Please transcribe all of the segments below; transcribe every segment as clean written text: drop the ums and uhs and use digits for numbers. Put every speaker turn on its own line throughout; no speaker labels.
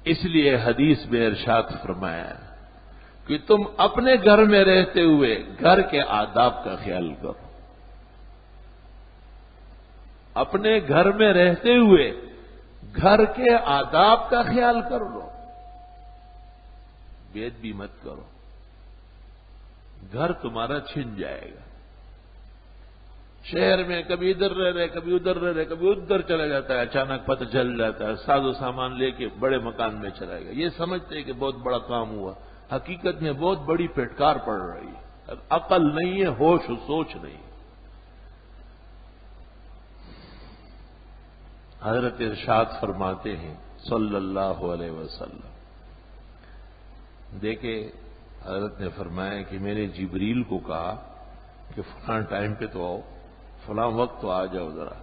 اس لیے حدیث میں ارشاد فرمایا کہ تم اپنے گھر میں رہتے ہوئے گھر کے آداب کا خیال کرو. اپنے گھر میں رہتے ہوئے گھر کے آداب کا خیال کر لو. بید بھی مت کرو، گھر تمہارا چھن جائے گا. شہر میں کبھی ادھر رہ رہے، کبھی ادھر رہ رہے، کبھی ادھر چلا جاتا ہے، اچانک پتہ چل جاتا ہے، ساز و سامان لے کے بڑے مکان میں چلا گیا. یہ سمجھتے ہیں کہ بہت بڑا کام ہوا، حقیقت میں بہت بڑی پھٹکار پڑ رہی ہے. عقل نہیں ہے، ہوش و سوچ نہیں. حضرت ارشاد فرماتے ہیں صلی اللہ علیہ وسلم، دیکھیں حضرت نے فرمایا کہ میں نے جبریل کو کہا کہ فلاں ٹائم پہ تو آؤ، فلاں وقت تو آ جاؤ ذرا.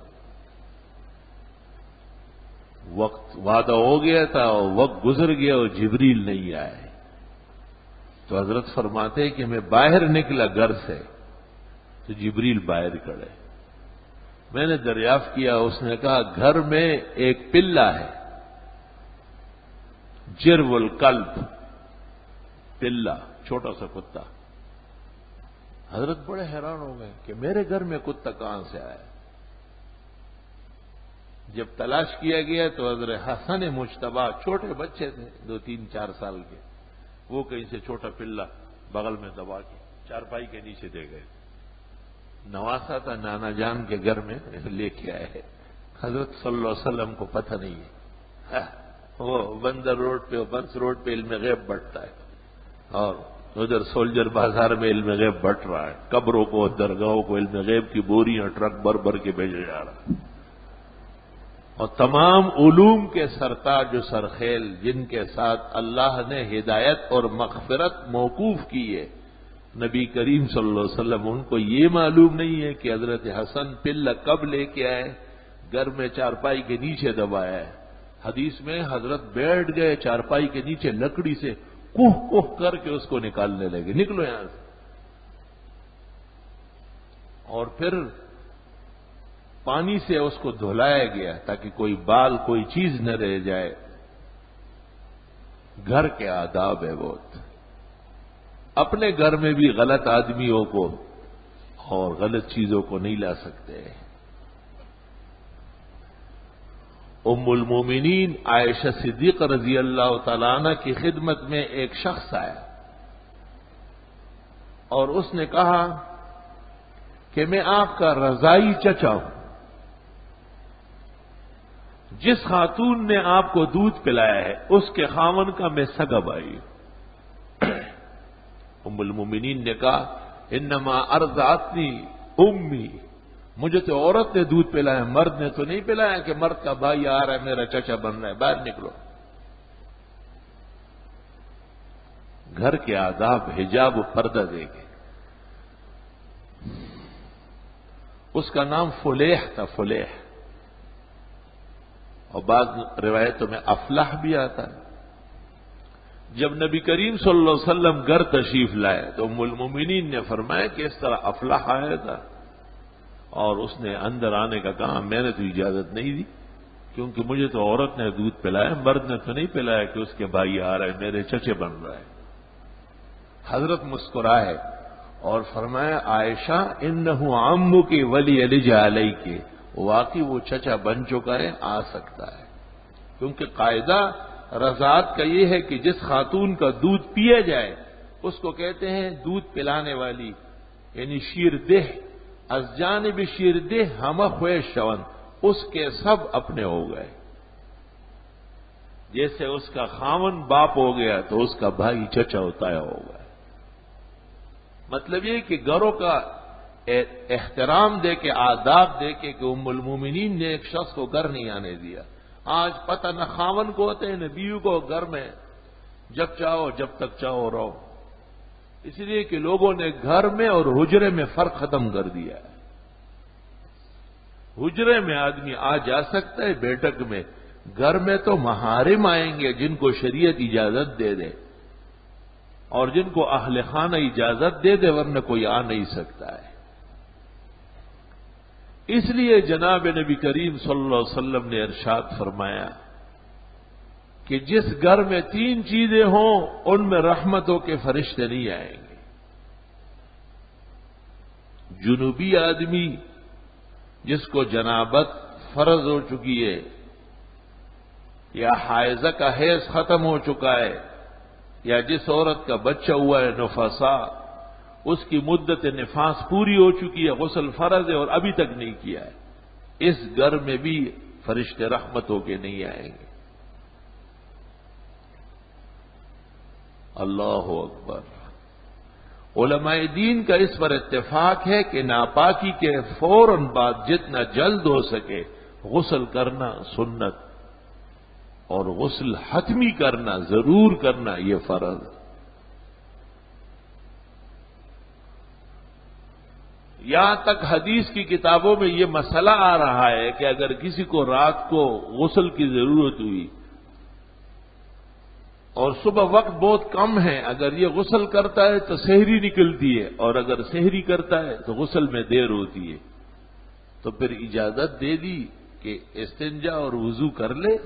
وقت وعدہ ہو گیا تھا اور وقت گزر گیا اور جبریل نہیں آئے. تو حضرت فرماتے ہیں کہ میں باہر نکلا گھر سے تو جبریل باہر کھڑے. میں نے دریافت کیا، اس نے کہا گھر میں ایک پلہ ہے، جرو القلب، پلہ چھوٹا سا کتا. حضرت بڑے حیران ہو گئے کہ میرے گھر میں کتا کہاں سے آیا. جب تلاش کیا گیا تو حضرت حسن مجتبی چھوٹے بچے تھے، 2-3-4 سال کے، وہ کہیں سے چھوٹا پلہ بغل میں دبا کے چارپائی کے نیچے دے گئے. نواسا تھا نانا جان کے گھر میں لے کے آئے. حضرت صلی اللہ علیہ وسلم کو پتہ نہیں ہے. وہ بندر روڈ پہ، بنس روڈ پہ علم غیب بٹتا ہے، اور ادھر سولجر بازار میں علم غیب بٹ رہا ہے. قبروں کو، درگاہوں کو علم غیب کی بوریاں ٹرک بھر بھر کے بھیجا جا رہا ہے. اور تمام علوم کے سرتاج و سرخیل جن کے ساتھ اللہ نے ہدایت اور مغفرت موقوف کی ہے، نبی کریم صلی اللہ علیہ وسلم، ان کو یہ معلوم نہیں ہے کہ حضرت حسن پلہ کب لے کے آئے، گھر میں چارپائی کے نیچے دبایا ہے. حدیث میں حضرت بیٹھ گئے چارپائی کے نیچے، لکڑی سے کوہ کوہ کر کے اس کو نکالنے لگے، نکلو یہاں سے. اور پھر پانی سے اس کو دھلایا گیا تاکہ کوئی بال، کوئی چیز نہ رہ جائے. گھر کے آداب ہے بہت. اپنے گھر میں بھی غلط آدمیوں کو اور غلط چیزوں کو نہیں لا سکتے. ام المومنین عائشہ صدیقہ رضی اللہ تعالی عنہ کی خدمت میں ایک شخص آیا اور اس نے کہا کہ میں آپ کا رضائی چچا ہوں. جس خاتون نے آپ کو دودھ پلایا ہے اس کے خاوند کا میں سگا بھائی ہوں. ام المومنین نے کہا انما ارضعتنی امی، مجھے تو عورت نے دودھ پلایا، مرد نے تو نہیں پلایا کہ مرد کا بھائی آ رہا ہے میرا چچا بن رہا ہے، باہر نکلو. گھر کے آداب، حجاب و پردہ دے گے. اس کا نام فلیح تھا، فلیح، اور بعض روایتوں میں افلاح بھی آتا ہے. جب نبی کریم صلی اللہ علیہ وسلم گھر تشریف لائے تو ام المومنین نے فرمایا کہ اس طرح افلاح آیا تھا، اور اس نے اندر آنے کا کہا. میں نے تو اجازت نہیں دی کیونکہ مجھے تو عورت نے دودھ پلایا، مرد نے تو نہیں پلایا کہ اس کے بھائی آ رہے میرے چچے بن رہا ہے. حضرت مسکرائے اور فرمایا عائشہ انہ عمک ولی یلج علیک، واقعی وہ چچا بن چکا ہے، آ سکتا ہے. کیونکہ قاعدہ رضاعت کا یہ ہے کہ جس خاتون کا دودھ پیا جائے اس کو کہتے ہیں دودھ پلانے والی، یعنی شیر دہ. از جانب شیر دہ ہم خویش شون، اس کے سب اپنے ہو گئے. جیسے اس کا خاوند باپ ہو گیا تو اس کا بھائی چچا ہوتا ہے، ہو گیا. مطلب یہ کہ گھروں کا احترام دے کے، آداب دے کے، کہ ام المومنین نے ایک شخص کو گھر نہیں آنے دیا. آج پتہ نہ خاوند کو ہوتے ہیں نہ بیوی کو گھر میں، جب چاہو جب تک چاہو رہو. اس لیے کہ لوگوں نے گھر میں اور حجرے میں فرق ختم کر دیا ہے. حجرے میں آدمی آ جا سکتا ہے بیٹھک میں، گھر میں تو محارم آئیں گے جن کو شریعت اجازت دے دے اور جن کو اہل خانہ اجازت دے دے، ورنہ کوئی آ نہیں سکتا ہے. اس لیے جناب نبی کریم صلی اللہ علیہ وسلم نے ارشاد فرمایا کہ جس گھر میں 3 چیزیں ہوں ان میں رحمتوں کے فرشتے نہیں آئیں گے۔ جنوبی آدمی جس کو جنابت فرض ہو چکی ہے یا حائضہ کا حیض ختم ہو چکا ہے یا جس عورت کا بچہ ہوا ہے نفسا، اس کی مدت نفاس پوری ہو چکی ہے، غسل فرض ہے اور ابھی تک نہیں کیا ہے، اس گھر میں بھی فرشتے رحمتوں کے نہیں آئیں گے۔ اللہ اکبر۔ علماء دین کا اس پر اتفاق ہے کہ ناپاکی کے فوراً بعد جتنا جلد ہو سکے غسل کرنا سنت اور غسل حتمی کرنا ضرور کرنا یہ فرض۔ یہاں تک حدیث کی کتابوں میں یہ مسئلہ آ رہا ہے کہ اگر کسی کو رات کو غسل کی ضرورت ہوئی اور صبح وقت بہت کم ہے، اگر یہ غسل کرتا ہے تو سحری نکلتی ہے، اور اگر سحری کرتا ہے تو غسل میں دیر ہوتی ہے، تو پھر اجازت دے دی کہ استنجا اور وضو کر لے،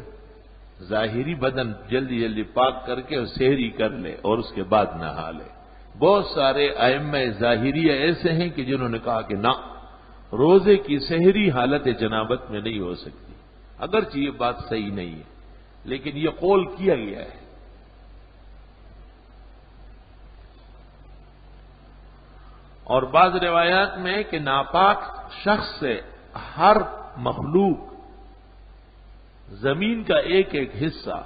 ظاہری بدن جلدی جلدی پاک کر کے اور سحری کر لے اور اس کے بعد نہا لے۔ بہت سارے ائمہ ظاہریہ ایسے ہیں کہ جنہوں نے کہا کہ نہ، روزے کی سحری حالت جنابت میں نہیں ہو سکتی، اگرچہ یہ بات صحیح نہیں ہے لیکن یہ قول کیا گیا ہے۔ اور بعض روایات میں کہ ناپاک شخص سے ہر مخلوق زمین کا ایک ایک حصہ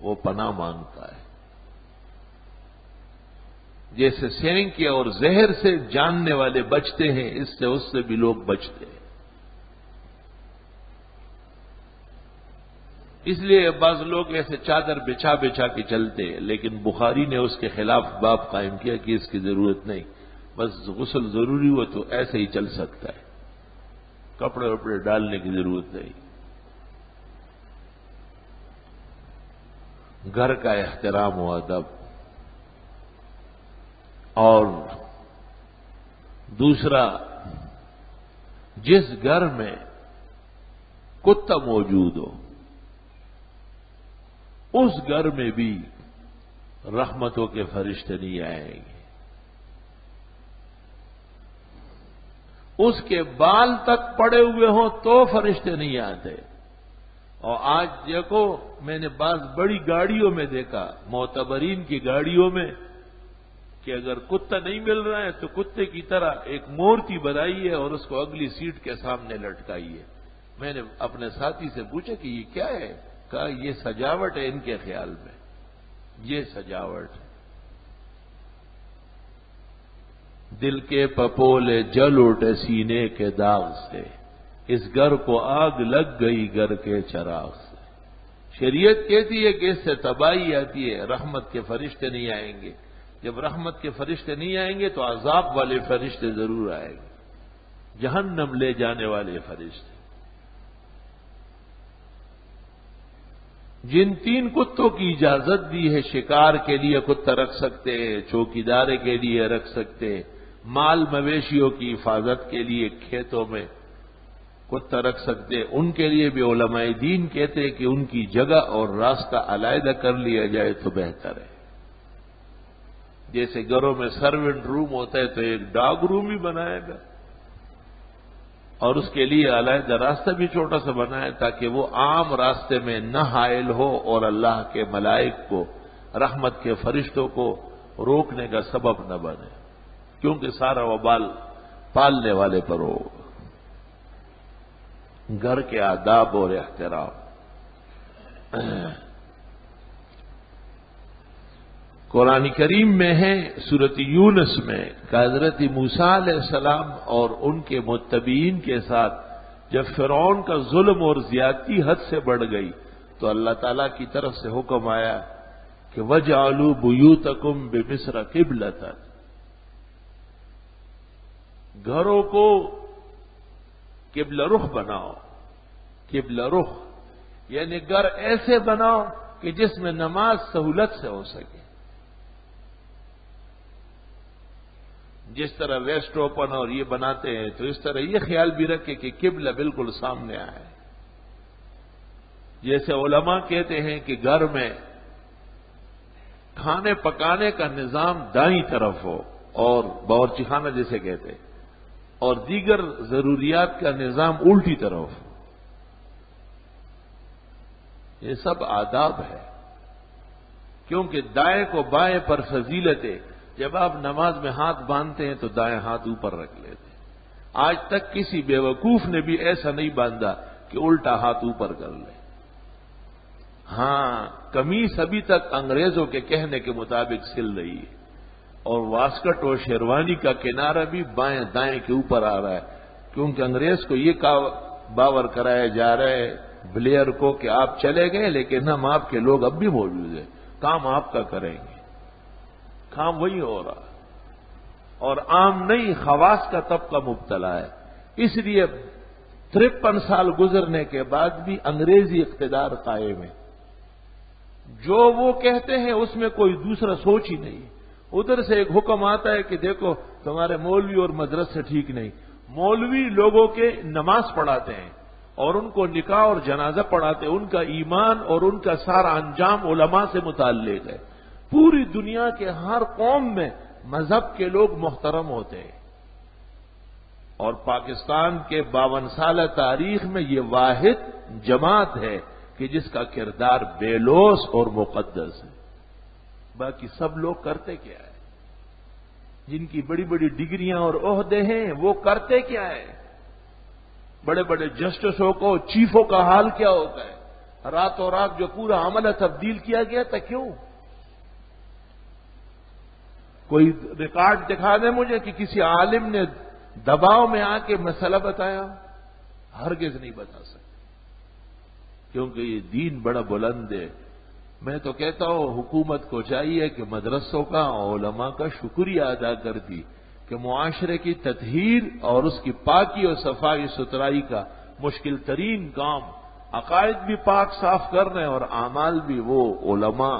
وہ پناہ مانگتا ہے، جیسے سینک اور زہر سے جاننے والے بچتے ہیں، اس سے بھی لوگ بچتے ہیں۔ اس لیے بعض لوگ ایسے چادر بچھا بچھا کے چلتے ہیں، لیکن بخاری نے اس کے خلاف باب قائم کیا کہ اس کی ضرورت نہیں، بس غسل ضروری ہو تو ایسے ہی چل سکتا ہے، کپڑے وپڑے ڈالنے کی ضرورت نہیں۔ گھر کا احترام و ادب، اور دوسرا جس گھر میں کتا موجود ہو اس گھر میں بھی رحمتوں کے فرشتے نہیں آئیں گے، اس کے بال تک پڑے ہوئے ہوں تو فرشتے نہیں آتے۔ اور آج دیکھو، میں نے بعض بڑی گاڑیوں میں دیکھا، معتبرین کی گاڑیوں میں، کہ اگر کتا نہیں مل رہا ہے تو کتے کی طرح ایک مورتی بنائی ہے اور اس کو اگلی سیٹ کے سامنے لٹکائی ہے۔ میں نے اپنے ساتھی سے پوچھا کہ یہ کیا ہے؟ کہا یہ سجاوٹ ہے، ان کے خیال میں یہ سجاوٹ ہے۔ دل کے پپولے جل اٹھے سینے کے داغ سے، اس گھر کو آگ لگ گئی گھر کے چراغ سے۔ شریعت کہتی ہے کہ اس سے تباہی آتی ہے، رحمت کے فرشتے نہیں آئیں گے۔ جب رحمت کے فرشتے نہیں آئیں گے تو عذاب والے فرشتے ضرور آئیں گے، جہنم لے جانے والے فرشتے۔ جن 3 کتوں کی اجازت دی ہے، شکار کے لیے کتا رکھ سکتے، چوکیدارے کے لیے رکھ سکتے، مال مویشیوں کی حفاظت کے لیے کھیتوں میں کتا رکھ سکتے، ان کے لیے بھی علماء دین کہتے ہیں کہ ان کی جگہ اور راستہ علیحدہ کر لیا جائے تو بہتر ہے۔ جیسے گھروں میں سرونٹ روم ہوتا ہے تو ایک ڈاگ روم ہی بنائے گا، اور اس کے لیے علیحدہ راستہ بھی چھوٹا سا بنائے تاکہ وہ عام راستے میں نہ حائل ہو اور اللہ کے ملائک کو، رحمت کے فرشتوں کو روکنے کا سبب نہ بنے، کیونکہ سارا وبال پالنے والے پر ہو۔ گھر کے آداب اور احترام۔ قرآن کریم میں ہے سورۃ یونس میں کہ حضرت موسیٰ علیہ السلام اور ان کے متبعین کے ساتھ جب فرعون کا ظلم اور زیادتی حد سے بڑھ گئی تو اللہ تعالیٰ کی طرف سے حکم آیا کہ وَجْعَلُوا بُيُوتَكُمْ بِمِصْرَ قِبْلَةً، گھروں کو قبلہ رخ بناؤ۔ قبلہ رخ یعنی گھر ایسے بناؤ کہ جس میں نماز سہولت سے ہو سکے، جس طرح ویسٹ اوپن اور یہ بناتے ہیں تو اس طرح یہ خیال بھی رکھے کہ قبلہ بالکل سامنے آئے۔ جیسے علماء کہتے ہیں کہ گھر میں کھانے پکانے کا نظام دائیں طرف ہو اور باورچی خانہ جیسے کہتے ہیں، اور دیگر ضروریات کا نظام الٹی طرف ہو. یہ سب آداب ہے، کیونکہ دائیں کو بائیں پر فضیلت ہے. جب آپ نماز میں ہاتھ باندھتے ہیں تو دائیں ہاتھ اوپر رکھ لیتے ہیں. آج تک کسی بیوقوف نے بھی ایسا نہیں باندھا کہ الٹا ہاتھ اوپر کر لے. ہاں، قمیص ابھی تک انگریزوں کے کہنے کے مطابق سل رہی ہے، اور واسکٹ اور شیروانی کا کنارہ بھی بائیں دائیں کے اوپر آ رہا ہے، کیونکہ انگریز کو یہ باور کرایا جا رہا ہے بلیئر کو کہ آپ چلے گئے لیکن ہم آپ کے لوگ اب بھی موجود ہیں، کام آپ کا کریں گے. کام وہی ہو رہا، اور عام نہیں خواص کا طبقہ مبتلا ہے. اس لیے 53 سال گزرنے کے بعد بھی انگریزی اقتدار قائم ہے. جو وہ کہتے ہیں اس میں کوئی دوسرا سوچ ہی نہیں. ادھر سے ایک حکم آتا ہے کہ دیکھو تمہارے مولوی اور مدرسے ٹھیک نہیں. مولوی لوگوں کے نماز پڑھاتے ہیں اور ان کو نکاح اور جنازہ پڑھاتے ہیں. ان کا ایمان اور ان کا سارا انجام علماء سے متعلق ہے. پوری دنیا کے ہر قوم میں مذہب کے لوگ محترم ہوتے ہیں، اور پاکستان کے 52 سالہ تاریخ میں یہ واحد جماعت ہے کہ جس کا کردار بے لوث اور مقدس ہے. باقی سب لوگ کرتے کیا ہے؟ جن کی بڑی بڑی ڈگریاں اور عہدے ہیں وہ کرتے کیا ہے؟ بڑے بڑے جسٹسوں کو، چیفوں کا حال کیا ہوتا ہے؟ راتوں رات جو پورا عمل تبدیل کیا گیا تھا، کیوں؟ کوئی ریکارڈ دکھا دے مجھے کہ کسی عالم نے دباؤ میں آ کے مسئلہ بتایا. ہرگز نہیں بتا سکتے، کیونکہ یہ دین بڑا بلند ہے. میں تو کہتا ہوں حکومت کو چاہیے کہ مدرسوں کا، علماء کا شکریہ ادا کرتی کہ معاشرے کی تطہیر اور اس کی پاکی اور صفائی ستھرائی کا مشکل ترین کام عقائد بھی پاک صاف کر رہے ہیں اور اعمال بھی وہ علماء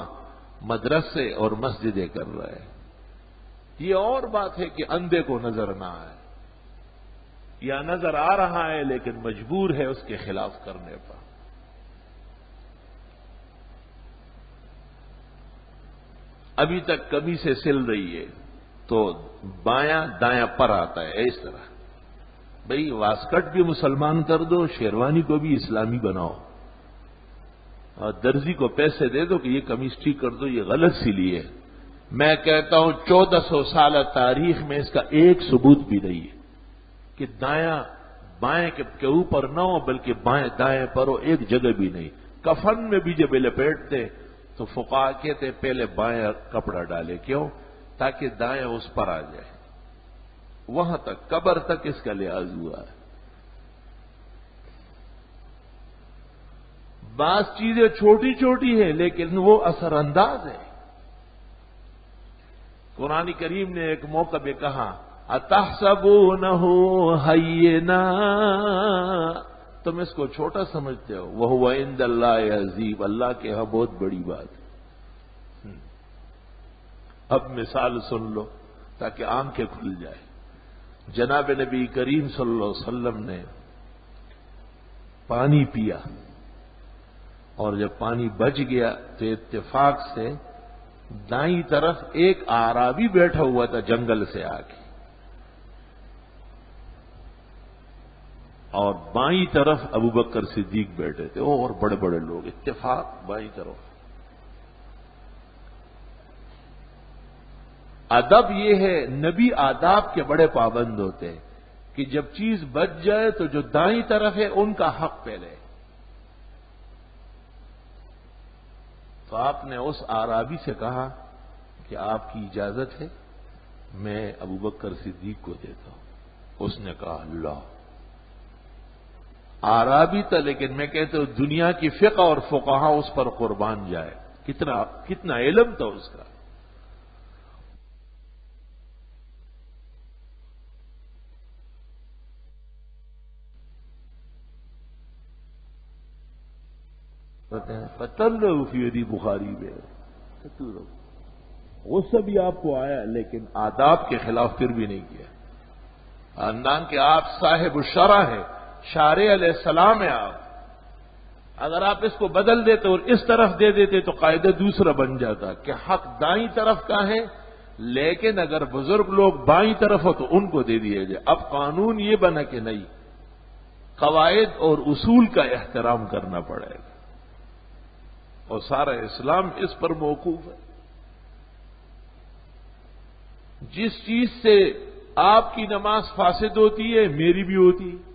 مدرسے اور مسجدیں کر رہے ہیں. یہ اور بات ہے کہ اندھے کو نظر نہ آئے، یا نظر آ رہا ہے لیکن مجبور ہے اس کے خلاف کرنے پر. ابھی تک کمی سے سل رہی ہے تو بایاں دایاں پر آتا ہے. اس طرح بھئی واسکٹ بھی مسلمان کر دو، شیروانی کو بھی اسلامی بناؤ، اور درزی کو پیسے دے دو کہ یہ قمیص ٹھیک کر دو، یہ غلط سلی ہے. میں کہتا ہوں 1400 سالہ تاریخ میں اس کا ایک ثبوت بھی نہیں ہے کہ دایاں بائیں کے اوپر نہ ہو بلکہ بائیں دائیں پر ہو. ایک جگہ بھی نہیں. کفن میں بھی جب لپیٹتے تو فقہا کہتے پہلے بائیں کپڑا ڈالے. کیوں؟ تاکہ دائیں اس پر آ جائے. وہاں تک قبر تک اس کا لحاظ ہوا ہے. بعض چیزیں چھوٹی چھوٹی ہیں لیکن وہ اثر انداز ہے. قرآن کریم نے ایک موقع پہ کہا اتحسبونہ ہینا، تم اس کو چھوٹا سمجھتے ہو، وہو عند اللہ عظیم، اللہ کے ہاں بہت بڑی بات ہے. اب مثال سن لو تاکہ آنکھیں کھل جائے. جناب نبی کریم صلی اللہ علیہ وسلم نے پانی پیا اور جب پانی بچ گیا تو اتفاق سے دائیں طرف ایک اعرابی بیٹھا ہوا تھا جنگل سے آ کے، اور بائیں طرف ابو بکر صدیق بیٹھے تھے اور بڑے بڑے لوگ. اتفاق بائیں طرف. ادب یہ ہے، نبی آداب کے بڑے پابند ہوتے ہیں کہ جب چیز بچ جائے تو جو دائیں طرف ہے ان کا حق پہلے. تو آپ نے اس اعرابی سے کہا کہ آپ کی اجازت ہے میں ابو بکر صدیق کو دیتا ہوں. اس نے کہا اللہ. اعرابی تھا لیکن میں کہتا ہوں دنیا کی فقہ اور فقہا اس پر قربان جائے. کتنا علم تھا اس کا. قتل فی بخاری میں غصہ بھی آپ کو آیا لیکن آداب کے خلاف پھر بھی نہیں کیا. خاندان کے آپ صاحب الشرع ہیں، شارع علیہ السلام ہیں آپ. اگر آپ اس کو بدل دیتے اور اس طرف دے دیتے تو قاعدہ دوسرا بن جاتا کہ حق دائیں طرف کا ہے، لیکن اگر بزرگ لوگ بائیں طرف ہو تو ان کو دے دیا جائے۔ اب قانون یہ بنا کہ نہیں، قواعد اور اصول کا احترام کرنا پڑے گا، اور سارا اسلام اس پر موقوف ہے۔ جس چیز سے آپ کی نماز فاسد ہوتی ہے میری بھی ہوتی ہے،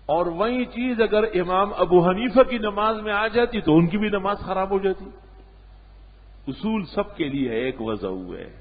اور وہی چیز اگر امام ابو حنیفہ کی نماز میں آ جاتی تو ان کی بھی نماز خراب ہو جاتی۔ اصول سب کے لیے ایک وضع ہوئے ہے۔